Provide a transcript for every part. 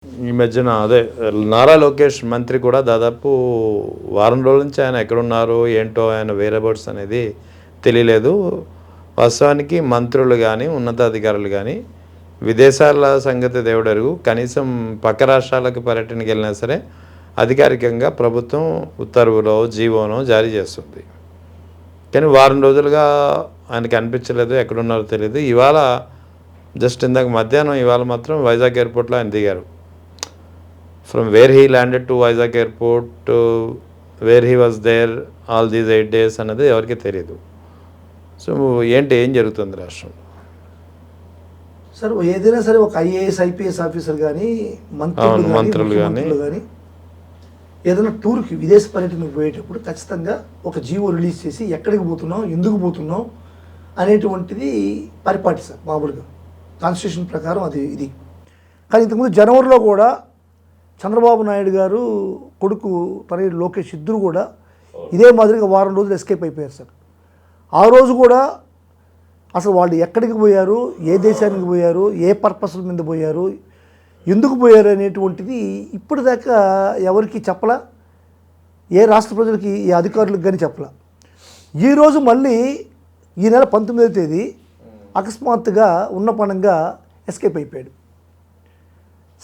ఈ మధ్యన అదే నారా లోకేష్ మంత్రి కూడా దాదాపు వారం రోజుల నుంచి ఆయన ఎక్కడున్నారో ఏంటో ఆయన వేరబర్డ్స్ అనేది తెలియలేదు. వాస్తవానికి మంత్రులు కానీ ఉన్నతాధికారులు కానీ విదేశాల సంగతి దేవుడెరుగు, కనీసం పక్క రాష్ట్రాలకు పర్యటనకి వెళ్ళినా సరే అధికారికంగా ప్రభుత్వం ఉత్తర్వులో జీవోనో జారీ చేస్తుంది. కానీ వారం రోజులుగా ఆయనకి అనిపించలేదు, ఎక్కడున్నారో తెలియదు. ఇవాళ జస్ట్ ఇందాక మధ్యాహ్నం ఇవాళ మాత్రం వైజాగ్ ఎయిర్పోర్ట్లో ఆయన దిగారు. From where he landed to Vizag airport, where he was there all these 8 days అన్నది ఎవరికి తెలియదు. సో ఏం జరుగుతుంది రాష్ట్రంలో? సార్ ఏదైనా సరే ఒక ఐఏఎస్ ఐపీఎస్ ఆఫీసర్ కానీ మంత్రులు కానీ ఏదైనా టూర్కి విదేశ పర్యటనకు పోయేటప్పుడు ఖచ్చితంగా ఒక జీవో రిలీజ్ చేసి ఎక్కడికి పోతున్నాం, ఎందుకు పోతున్నాం అనేటువంటిది పరిపాటి సార్. మామూలుగా కాన్స్టిట్యూషన్ ప్రకారం అది ఇది. కానీ ఇంతకుముందు జనవరిలో కూడా చంద్రబాబు నాయుడు గారు కొడుకు తనయుడు లోకేష్ ఇద్దరు కూడా ఇదే మాదిరిగా వారం రోజులు ఎస్కేప్ అయిపోయారు సార్. ఆ రోజు కూడా అసలు వాళ్ళు ఎక్కడికి పోయారు, ఏ దేశానికి పోయారు, ఏ పర్పస్ల మీద పోయారు, ఎందుకు పోయారు అనేటువంటిది ఇప్పటిదాకా ఎవరికి చెప్పలా, ఏ రాష్ట్ర ప్రజలకి ఏ అధికారులకు కానీ చెప్పలా. ఈరోజు మళ్ళీ ఈ నెల 19వ తేదీ అకస్మాత్తుగా ఉన్న పనంగా ఎస్కేప్ అయిపోయాడు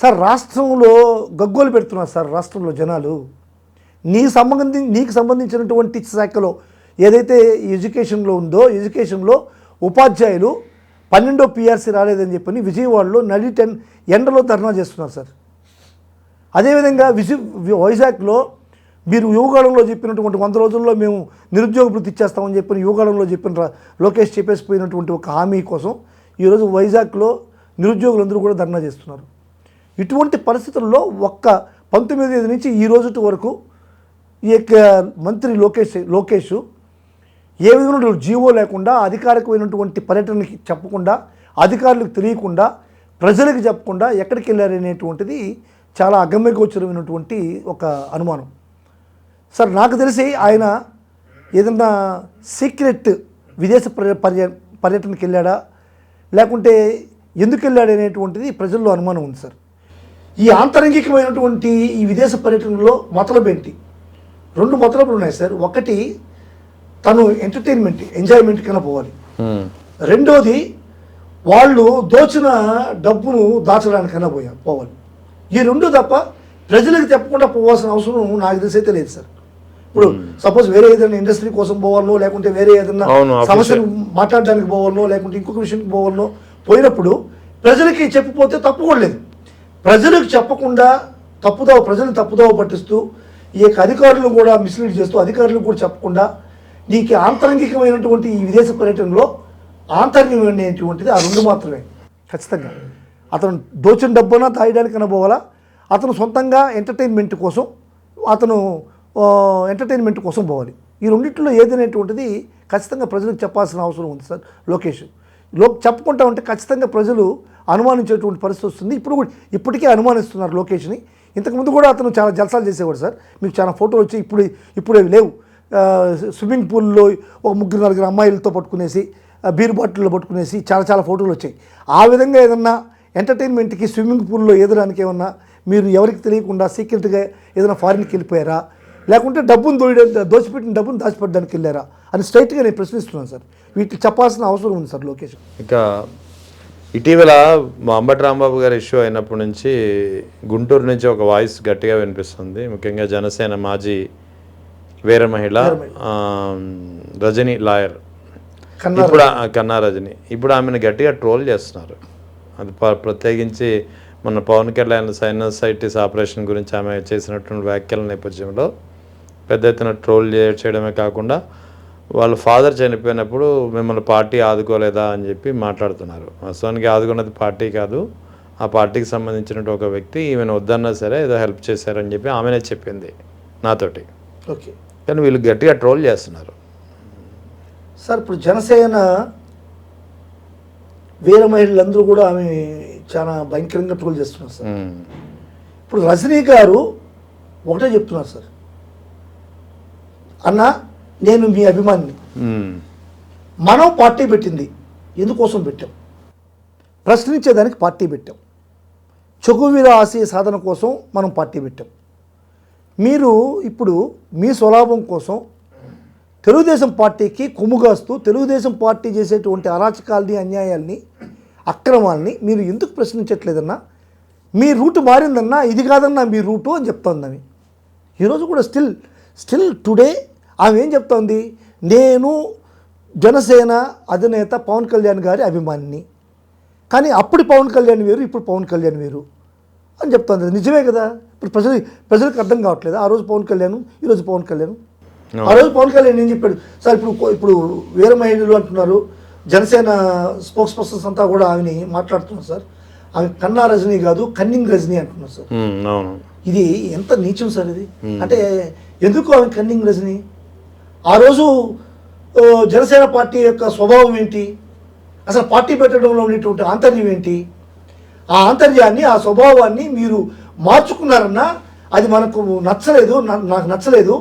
సార్. రాష్ట్రంలో గగ్గోలు పెడుతున్నారు సార్ రాష్ట్రంలో జనాలు. నీకు సంబంధించినటువంటి శాఖలో ఏదైతే ఎడ్యుకేషన్లో ఉందో, ఎడ్యుకేషన్లో ఉపాధ్యాయులు 12వ పిఆర్సీ రాలేదని చెప్పని విజయవాడలో ఎండలో ధర్నా చేస్తున్నారు సార్. అదేవిధంగా వైజాగ్లో మీరు యువకాలంలో చెప్పినటువంటి 100 రోజుల్లో మేము నిరుద్యోగ వృత్తి ఇచ్చేస్తామని చెప్పిన యువకాలంలో చెప్పిన లోకేష్ చెప్పేసిపోయినటువంటి ఒక హామీ కోసం ఈరోజు వైజాగ్లో నిరుద్యోగులందరూ కూడా ధర్నా చేస్తున్నారు. ఇటువంటి పరిస్థితుల్లో 19వ తేదీ నుంచి ఈ రోజు వరకు ఈ యొక్క మంత్రి లోకేష్ ఏ విధమైన జీవో లేకుండా, అధికారికమైనటువంటి పర్యటనకి చెప్పకుండా, అధికారులకు తెలియకుండా, ప్రజలకు చెప్పకుండా ఎక్కడికి వెళ్ళారనేటువంటిది చాలా అగమ్యగోచరమైనటువంటి ఒక అనుమానం సార్. నాకు తెలిసి ఆయన ఏదన్నా సీక్రెట్ విదేశ పర్యటనకి వెళ్ళాడా, లేకుంటే ఎందుకు వెళ్ళాడు అనేటువంటిది ప్రజల్లో అనుమానం ఉంది సార్. ఈ ఆంతరంగికమైనటువంటి ఈ విదేశ పర్యటనలో మతలబు ఏంటి? 2 మతలబులు ఉన్నాయి సార్. ఒకటి తను ఎంజాయ్మెంట్ కన్నా పోవాలి. రెండోది వాళ్ళు దోచిన డబ్బును దాచడానికన్నా పోవాలి. ఈ 2 తప్ప ప్రజలకు చెప్పకుండా పోవాల్సిన అవసరం నాకు తెలిసి అయితే లేదు సార్. ఇప్పుడు సపోజ్ వేరే ఏదైనా ఇండస్ట్రీ కోసం పోవాలనో, లేకుంటే వేరే ఏదైనా సమస్యను మాట్లాడడానికి పోవాలనో, లేకుంటే ఇంకొక విషయానికి పోవాలనో పోయినప్పుడు ప్రజలకి చెప్పిపోతే తప్పు కూడా లేదు. ప్రజలకు చెప్పకుండా ప్రజలను తప్పుదోవ పట్టిస్తూ ఈ యొక్క అధికారులను కూడా మిస్లీడ్ చేస్తూ, అధికారులకు కూడా చెప్పకుండా నీకు ఆంతరంగికమైనటువంటి ఈ విదేశ పర్యటనలో ఆంతర్యమైనటువంటిది ఆ 2 మాత్రమే. ఖచ్చితంగా అతను దోచిన డబ్బున తాయడానికన్నా పోవాలా, అతను సొంతంగా ఎంటర్టైన్మెంట్ కోసం పోవాలి. ఈ రెండింటిలో ఏదైనటువంటిది ఖచ్చితంగా ప్రజలకు చెప్పాల్సిన అవసరం ఉంది సార్. చెప్పుకుంటా ఉంటే ఖచ్చితంగా ప్రజలు అనుమానించేటువంటి పరిస్థితి వస్తుంది. ఇప్పటికే అనుమానిస్తున్నారు లోకేష్ని. ఇంతకుముందు కూడా అతను చాలా జల్సాలు చేసేవాడు సార్. మీకు చాలా ఫోటోలు వచ్చి ఇప్పుడు లేవు. స్విమ్మింగ్ పూల్లో ఒక 3-4 అమ్మాయిలతో పట్టుకునేసి, బీర్ బాటిల్లో పట్టుకునేసి చాలా ఫోటోలు వచ్చాయి. ఆ విధంగా ఏదన్నా ఎంటర్టైన్మెంట్కి స్విమ్మింగ్ పూల్లో ఏదడానికి ఏమన్నా మీరు ఎవరికి తెలియకుండా సీక్రెట్గా ఏదైనా ఫారిన్కి వెళ్ళిపోయారా, లేకుంటే దోచిపెట్టిన డబ్బును దాచిపెట్టడానికి వెళ్ళారా అని స్ట్రైట్గా నేను ప్రశ్నిస్తున్నాను సార్. వీటికి చెప్పాల్సిన అవసరం ఉంది సార్ లోకేష్. ఇక ఇటీవల మా అంబటి రాంబాబు గారి ఇష్యూ అయినప్పటి నుంచి గుంటూరు నుంచి ఒక వాయిస్ గట్టిగా వినిపిస్తుంది. ముఖ్యంగా జనసేన మాజీ వీర మహిళ రజని లాయర్, ఇప్పుడు కన్నా రజని, ఇప్పుడు ఆమెను గట్టిగా ట్రోల్ చేస్తున్నారు. అది ప్రత్యేకించి మొన్న పవన్ కళ్యాణ్ సైనసైటిస్ ఆపరేషన్ గురించి ఆమె చేసినటువంటి వ్యాఖ్యల నేపథ్యంలో పెద్ద ఎత్తున ట్రోల్ చేయడమే కాకుండా వాళ్ళ ఫాదర్ చనిపోయినప్పుడు మిమ్మల్ని పార్టీ ఆదుకోలేదా అని చెప్పి మాట్లాడుతున్నారు. వాస్తవానికి ఆదుకున్నది పార్టీ కాదు, ఆ పార్టీకి సంబంధించిన ఒక వ్యక్తి ఈమెను వద్దన్నా సరే ఏదో హెల్ప్ చేశారని చెప్పి ఆమెనే చెప్పింది నాతోటి. ఓకే, కానీ వీళ్ళు గట్టిగా ట్రోల్ చేస్తున్నారు సార్. ఇప్పుడు జనసేన వీర మహిళలందరూ కూడా ఆమె చాలా భయంకరంగా ట్రోల్ చేస్తున్నారు సార్. ఇప్పుడు రజనీ గారు ఒకటే చెప్తున్నారు సార్, అన్న నేను మీ అభిమానిని, మనం పార్టీ పెట్టింది ఎందుకోసం పెట్టాం, ప్రశ్నించేదానికి పార్టీ పెట్టాం, చొగువిల ఆశయ సాధన కోసం మనం పార్టీ పెట్టాం. మీరు ఇప్పుడు మీ స్వలాభం కోసం తెలుగుదేశం పార్టీకి కొమ్ముగాస్తూ తెలుగుదేశం పార్టీ చేసేటువంటి అరాచకాల్ని, అన్యాయాల్ని, అక్రమాల్ని మీరు ఎందుకు ప్రశ్నించట్లేదన్నా? మీ రూటు మారిందన్నా, ఇది కాదన్నా మీ రూటు అని చెప్తోందని. ఈరోజు కూడా స్టిల్ టుడే ఆమె ఏం చెప్తోంది? నేను జనసేన అధినేత పవన్ కళ్యాణ్ గారి అభిమానిని, కానీ అప్పుడు పవన్ కళ్యాణ్ వేరు, ఇప్పుడు పవన్ కళ్యాణ్ వేరు అని చెప్తోంది. అది నిజమే కదా. ఇప్పుడు ప్రజలకు అర్థం కావట్లేదు. ఆ రోజు పవన్ కళ్యాణ్, ఈరోజు పవన్ కళ్యాణ్. ఆ రోజు పవన్ కళ్యాణ్ ఏం చెప్పాడు సార్? ఇప్పుడు వీర మహిళలు అంటున్నారు, జనసేన స్పోక్స్ పర్సన్స్ అంతా కూడా ఆమెని మాట్లాడుతున్నారు సార్. ఆమె కన్నా రజనీ కాదు, కన్నింగ్ రజనీ అంటున్నారు సార్. ఇది ఎంత నీచం సార్ ఇది. అంటే ఎందుకు ఆమె కన్నింగ్ రజనీ? ఆ రోజు జనసేన పార్టీ యొక్క స్వభావం ఏంటి, అసలు పార్టీ పెట్టడంలో ఉండేటువంటి ఆంతర్యం ఏంటి, ఆ ఆంతర్యాన్ని, ఆ స్వభావాన్ని మీరు మార్చుకున్నారన్నా అది మనకు నచ్చలేదు, నాకు నచ్చలేదు.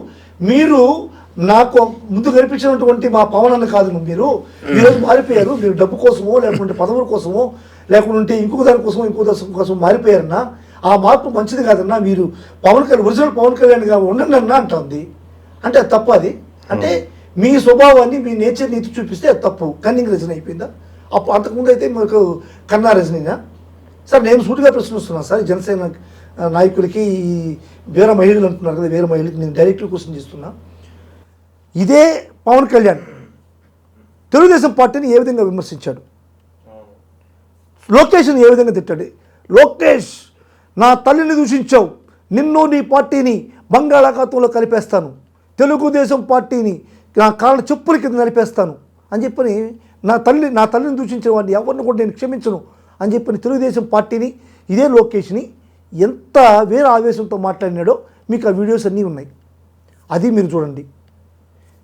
మీరు నాకు ముందు కనిపించినటువంటి మా పవన్ అన్న కాదు, మీరు ఈరోజు మారిపోయారు. మీరు డబ్బు కోసమో లేకుంటే పదవుల కోసమో లేకుంటే ఇంకొక దాని కోసం మారిపోయారన్నా. ఆ మార్పు మంచిది కాదన్నా. మీరు ఒరిజినల్ పవన్ కళ్యాణ్గా ఉండండి అన్నా అంటుంది. అంటే అది తప్పు. అది అంటే మీ స్వభావాన్ని, మీ నేచర్ నీతి చూపిస్తే అది తప్పు. కన్నింగ్ రజనీ అయిపోయిందా? అంతకుముందు అయితే మనకు కన్నా రజనీనా సార్? నేను సూటిగా ప్రశ్నిస్తున్నాను సార్. జనసేన నాయకులకి, ఈ వీర మహిళలు అంటున్నారు కదా, వీర మహిళకి నేను డైరెక్ట్గా క్వశ్చన్ చేస్తున్నా. ఇదే పవన్ కళ్యాణ్ తెలుగుదేశం పార్టీని ఏ విధంగా విమర్శించాడు, లోకేష్ని ఏ విధంగా తిట్టాడు? లోకేష్, నా తల్లిని దూషించావు, నిన్ను నీ పార్టీని బంగాళాఖాతంలో కలిపేస్తాను, తెలుగుదేశం పార్టీని నా కాళ్ళ చెప్పుల కింద నలిపేస్తాను అని చెప్పని నా తల్లిని దూషించిన వాడిని ఎవరిని కూడా నేను క్షమించను అని చెప్పని తెలుగుదేశం పార్టీని, ఇదే లోకేష్ని ఎంత వేరే ఆవేశంతో మాట్లాడినాడో మీకు ఆ వీడియోస్ అన్నీ ఉన్నాయి. అది మీరు చూడండి.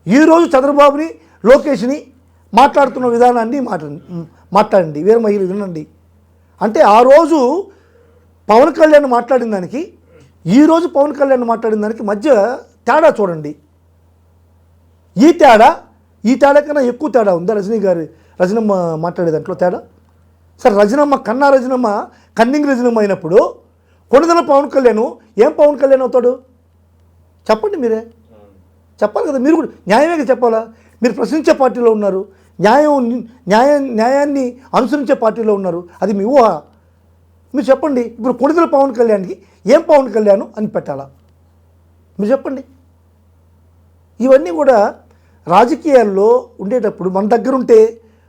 ఈరోజు చంద్రబాబుని, లోకేష్ని మాట్లాడుతున్న విధానాన్ని మాట్లాడండి, వీర మహిళలు వినండి. అంటే ఆ రోజు పవన్ కళ్యాణ్ మాట్లాడిన దానికి, ఈరోజు పవన్ కళ్యాణ్ మాట్లాడిన దానికి మధ్య తేడా చూడండి. ఈ తేడా కన్నా ఎక్కువ తేడా ఉందా రజనమ్మ మాట్లాడే దాంట్లో తేడా? సార్, రజనమ్మ, కన్నా రజనమ్మ కన్నింగ్ రజనమ్మ అయినప్పుడు కొణిదెల పవన్ కళ్యాణ్ ఏం పవన్ కళ్యాణ్ అవుతాడు? చెప్పండి, మీరే చెప్పాలి కదా. మీరు కూడా న్యాయమే చెప్పాలా? మీరు ప్రశ్నించే పార్టీలో ఉన్నారు, న్యాయాన్ని అనుసరించే పార్టీలో ఉన్నారు. అది మీ ఊహ. మీరు చెప్పండి. ఇప్పుడు కొణిదెల పవన్ కళ్యాణ్కి ఏం పవన్ కళ్యాణ్ అని పెట్టాలా? మీరు చెప్పండి. ఇవన్నీ కూడా రాజకీయాల్లో ఉండేటప్పుడు మన దగ్గర ఉంటే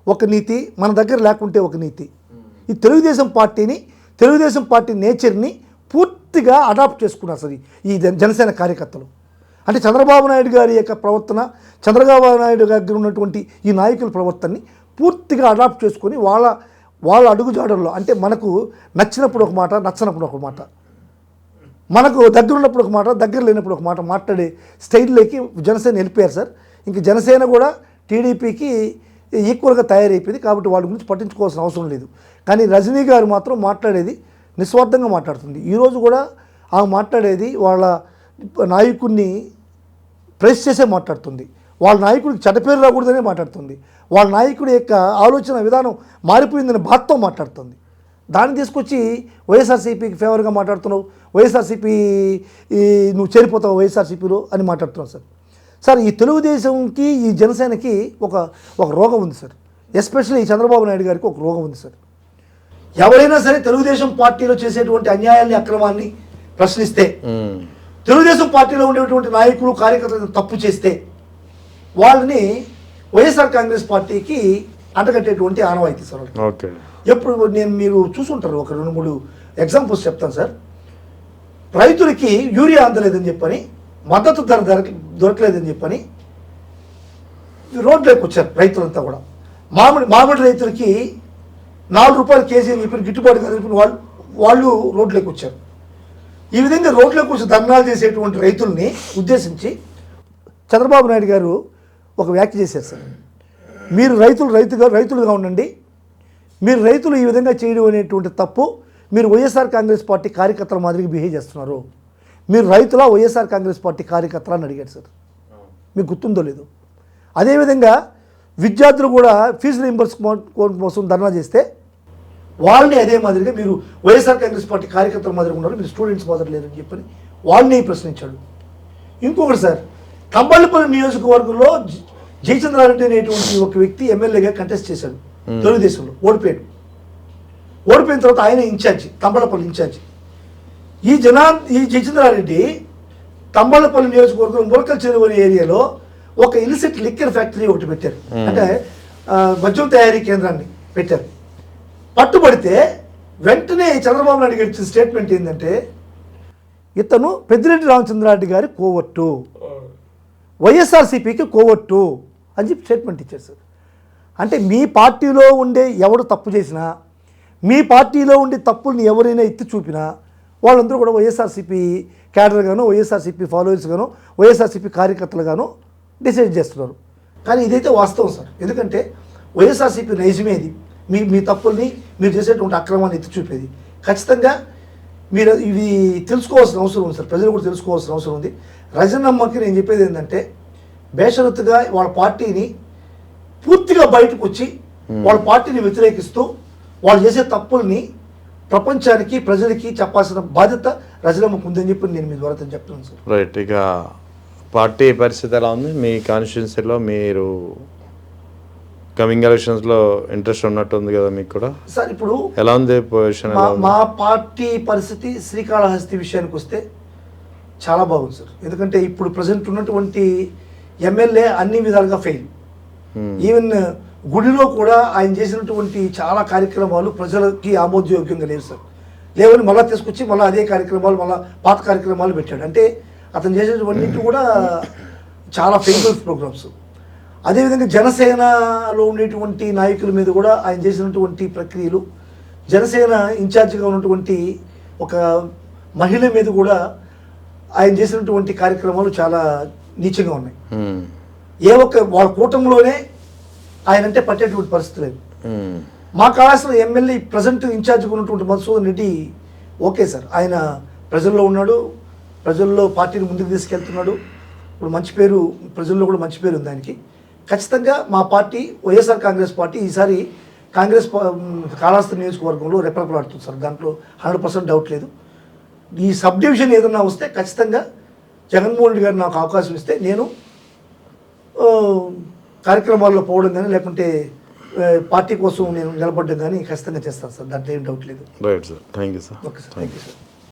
ఒక నీతి, మన దగ్గర లేకుంటే ఒక నీతి. ఈ తెలుగుదేశం పార్టీ నేచర్ని పూర్తిగా అడాప్ట్ చేసుకున్నారు సార్ ఈ జనసేన కార్యకర్తలు. అంటే చంద్రబాబు నాయుడు గారి యొక్క ప్రవర్తన, చంద్రబాబు నాయుడు దగ్గర ఉన్నటువంటి ఈ నాయకుల ప్రవర్తనని పూర్తిగా అడాప్ట్ చేసుకొని వాళ్ళ అడుగుజాడల్లో, అంటే మనకు నచ్చినప్పుడు ఒక మాట, నచ్చనప్పుడు ఒక మాట, మనకు దగ్గర ఉన్నప్పుడు ఒక మాట, దగ్గర లేనప్పుడు ఒక మాట మాట్లాడే స్టైల్లోకి జనసేన వెళ్ళిపోయారు సార్. ఇంక జనసేన కూడా టీడీపీకి ఈక్వల్గా తయారైపోయింది. కాబట్టి వాళ్ళ గురించి పట్టించుకోవాల్సిన అవసరం లేదు. కానీ రజనీ గారు మాత్రం మాట్లాడేది నిస్వార్థంగా మాట్లాడుతుంది. ఈరోజు కూడా ఆమె మాట్లాడేది వాళ్ళ నాయకుడిని ప్రెస్ చేసే మాట్లాడుతుంది. వాళ్ళ నాయకుడికి చెడ్డపేరు రాకూడదనే మాట్లాడుతుంది. వాళ్ళ నాయకుడి యొక్క ఆలోచన విధానం మారిపోయిందని బాధతో మాట్లాడుతుంది. దాన్ని తీసుకొచ్చి వైఎస్ఆర్సీపీకి ఫేవర్గా మాట్లాడుతున్నావు, వైఎస్ఆర్సీపీ నువ్వు చేరిపోతావు వైఎస్ఆర్సీపీలో అని మాట్లాడుతున్నావు సార్. ఈ తెలుగుదేశంకి, ఈ జనసేనకి ఒక రోగం ఉంది సార్. ఎస్పెషల్లీ ఈ చంద్రబాబు నాయుడు గారికి ఒక రోగం ఉంది సార్. ఎవరైనా సరే తెలుగుదేశం పార్టీలో చేసేటువంటి అన్యాయాన్ని, అక్రమాన్ని ప్రశ్నిస్తే, తెలుగుదేశం పార్టీలో ఉండేటువంటి నాయకులు, కార్యకర్తలు తప్పు చేస్తే వాళ్ళని వైఎస్ఆర్ కాంగ్రెస్ పార్టీకి అంటగట్టేటువంటి ఆనవాయితీ సార్. ఓకే. ఎప్పుడు మీరు చూసుంటారు, ఒక 2-3 ఎగ్జాంపుల్స్ చెప్తాను సార్. రైతులకి యూరియా అందలేదని చెప్పని, మద్దతు ధర దొరకలేదని చెప్పని రోడ్లోకి వచ్చారు రైతులంతా కూడా. మామిడి రైతులకి 4 రూపాయలు కేజీ అని చెప్పి గిట్టుబాటు కాదని వాళ్ళు రోడ్లోకి వచ్చారు. ఈ విధంగా రోడ్లోకి వచ్చి ధర్నాలు చేసేటువంటి రైతుల్ని ఉద్దేశించి చంద్రబాబు నాయుడు గారు ఒక వ్యాఖ్య చేశారు సార్. మీరు రైతులుగా ఉండండి, మీరు రైతులు ఈ విధంగా చేయడం అనేటువంటి తప్పు. మీరు వైఎస్ఆర్ కాంగ్రెస్ పార్టీ కార్యకర్తల మాదిరిగా బిహేవ్ చేస్తున్నారు. మీరు రైతులా వైఎస్ఆర్ కాంగ్రెస్ పార్టీ కార్యకర్తలు అని అడిగారు సార్. మీకు గుర్తుందో లేదు. అదేవిధంగా విద్యార్థులు కూడా ఫీజు రీయింబర్స్మెంట్ కోసం ధర్నా చేస్తే వాళ్ళని అదే మాదిరిగా మీరు వైఎస్ఆర్ కాంగ్రెస్ పార్టీ కార్యకర్తల మాదిరిగా ఉన్నారు, మీరు స్టూడెంట్స్ మాదిరి లేరని చెప్పని వాళ్ళని ప్రశ్నించాడు. ఇంకొకటి సార్, తంబళ్ళపల్లి నియోజకవర్గంలో జయచంద్రారెడ్డి అనేటువంటి ఒక వ్యక్తి ఎమ్మెల్యేగా కంటెస్ట్ చేశాడు తెలుగుదేశంలో, ఓడిపోయాడు. ఓడిపోయిన తర్వాత ఆయన ఇన్ఛార్జి, తంబళ్ళపల్లి ఇన్ఛార్జి. ఈ జయచంద్రారెడ్డి తంబళ్ళపల్లి నియోజకవర్గం మురకల్ చెరువు అనే ఏరియాలో ఒక ఇలిసిట్ లిక్కర్ ఫ్యాక్టరీ ఒకటి పెట్టారు, అంటే మద్యం తయారీ కేంద్రాన్ని పెట్టారు. పట్టుబడితే వెంటనే చంద్రబాబు నాయుడు గారు ఇచ్చిన స్టేట్మెంట్ ఏంటంటే, ఇతను పెద్దిరెడ్డి రామచంద్రారెడ్డి గారి కోవట్టు, వైఎస్ఆర్సీపీకి కోవట్టు అని చెప్పి స్టేట్మెంట్ ఇచ్చారు సార్. అంటే మీ పార్టీలో ఉండే ఎవడు తప్పు చేసినా, మీ పార్టీలో ఉండే తప్పుల్ని ఎవరైనా ఎత్తి చూపినా వాళ్ళందరూ కూడా వైఎస్ఆర్సీపీ క్యాడర్ గాను, వైఎస్ఆర్సీపీ ఫాలోవర్స్ గాను, వైఎస్ఆర్సీపీ కార్యకర్తలు గాను డిసైడ్ చేస్తున్నారు. కానీ ఇదైతే వాస్తవం సార్. ఎందుకంటే వైఎస్ఆర్సీపీ నైజమేది, మీ తప్పుల్ని, మీరు చేసేటువంటి అక్రమాన్ని ఎత్తి చూపేది. ఖచ్చితంగా మీరు ఇవి తెలుసుకోవాల్సిన అవసరం ఉంది సార్, ప్రజలు కూడా తెలుసుకోవాల్సిన అవసరం ఉంది. రజనమ్మకి నేను చెప్పేది ఏంటంటే, బేషరతుగా వాళ్ళ పార్టీని పూర్తిగా బయటకు వచ్చి వాళ్ళ పార్టీని వ్యతిరేకిస్తూ వాళ్ళు చేసే తప్పుల్ని ప్రపంచానికి, ప్రజలకి చెప్పాల్సిన బాధ్యత రజనమ్మకు ఉందని చెప్పి నేను మీ ద్వారా చెప్తున్నాను సార్. రైట్. ఇక పార్టీ పరిస్థితి ఎలా ఉంది మీ కాన్స్టిట్యున్సీలో? మీరు కమింగ్ ఎలక్షన్స్లో ఇంట్రెస్ట్ ఉన్నట్టుంది కదా మీకు కూడా సార్. ఇప్పుడు ఎలా ఉంది పొజిషన్? మా పార్టీ పరిస్థితి శ్రీకాళహస్తి విషయానికి వస్తే చాలా బాగుంది సార్. ఎందుకంటే ఇప్పుడు ప్రజెంట్ ఉన్నటువంటి ఎమ్మెల్యే అన్ని విధాలుగా ఫెయిల్. ఈవెన్ గుడిలో కూడా ఆయన చేసినటువంటి చాలా కార్యక్రమాలు ప్రజలకి ఆమోదయోగ్యంగా లేవు సార్. లేవని మళ్ళీ తీసుకొచ్చి మళ్ళీ అదే కార్యక్రమాలు, మళ్ళీ పాత కార్యక్రమాలు పెట్టాడు. అంటే అతను చేసేటువంటి కూడా చాలా ఫెయిల్యూర్ ప్రోగ్రామ్స్. అదేవిధంగా జనసేనలో ఉండేటువంటి నాయకుల మీద కూడా ఆయన చేసినటువంటి ప్రక్రియలు, జనసేన ఇన్ఛార్జిగా ఉన్నటువంటి ఒక మహిళ మీద కూడా ఆయన చేసినటువంటి కార్యక్రమాలు చాలా నీచంగా ఉన్నాయి. వాళ్ళ కూటమిలోనే ఆయన అంటే పట్టేటువంటి పరిస్థితి లేదు. మా కావాల్సిన ఎమ్మెల్యే ప్రజెంట్ ఇన్ఛార్జిగా ఉన్నటువంటి మధుసూదన్ రెడ్డి ఓకే సార్, ఆయన ప్రజల్లో ఉన్నాడు, ప్రజల్లో పార్టీని ముందుకు తీసుకెళ్తున్నాడు. ఇప్పుడు మంచి పేరు, ప్రజల్లో కూడా మంచి పేరు ఉంది ఆయనకి. ఖచ్చితంగా మా పార్టీ వైఎస్ఆర్ కాంగ్రెస్ పార్టీ ఈసారి కాళహస్తి నియోజకవర్గంలో రెపరెపలాడుతుంది సార్. దాంట్లో 100% డౌట్ లేదు. ఈ సబ్ డివిజన్ ఏదన్నా వస్తే ఖచ్చితంగా జగన్మోహన్ రెడ్డి గారు నాకు అవకాశం ఇస్తే నేను కార్యక్రమాల్లో పోవడం కానీ, లేకుంటే పార్టీ కోసం నేను నిలబడడం కానీ ఖచ్చితంగా చేస్తాను సార్. దాంట్లో ఏం డౌట్ లేదు. Right sir, thank you sir. Okay sir, thank you sir.